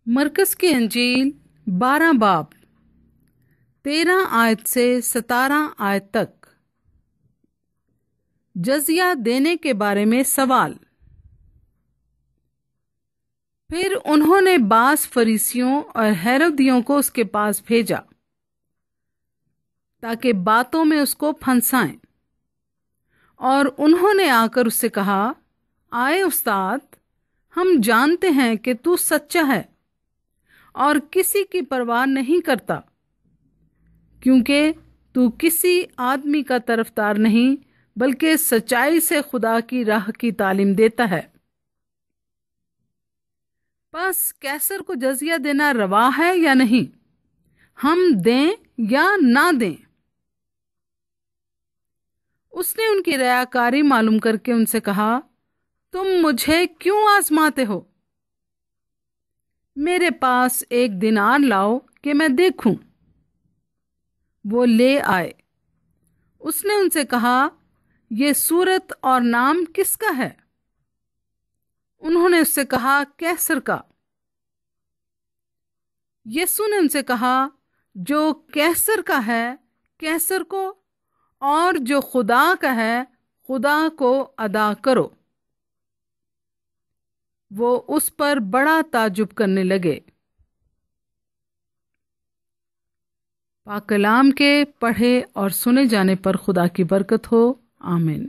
مرکز کی انجیل 12 باب 13 آیت سے 17 آیت تک۔ جزیہ دینے کے بارے میں سوال۔ پھر انہوں نے بعض فریسیوں اور ہیرودیوں کو اس کے پاس بھیجا تاکہ باتوں میں اس کو پھنسائیں، اور انہوں نے آ کر اس سے کہا، آئے استاد، ہم جانتے ہیں کہ تو سچا ہے اور کسی کی پرواہ نہیں کرتا، کیونکہ تو کسی آدمی کا طرفدار نہیں بلکہ سچائی سے خدا کی راہ کی تعلیم دیتا ہے۔ بس کیسر کو جزیہ دینا روا ہے یا نہیں؟ ہم دیں یا نہ دیں؟ اس نے ان کی ریاکاری معلوم کر کے ان سے کہا، تم مجھے کیوں آزماتے ہو؟ میرے پاس 1 دینار لاؤ کہ میں دیکھوں۔ وہ لے آئے۔ اس نے ان سے کہا، یہ صورت اور نام کس کا ہے؟ انہوں نے اس سے کہا، کیسر کا۔ یسوع نے ان سے کہا، جو کیسر کا ہے کیسر کو، اور جو خدا کا ہے خدا کو ادا کرو۔ وہ اس پر بڑا تعجب کرنے لگے۔ پاک کلام کے پڑھے اور سنے جانے پر خدا کی برکت ہو، آمین۔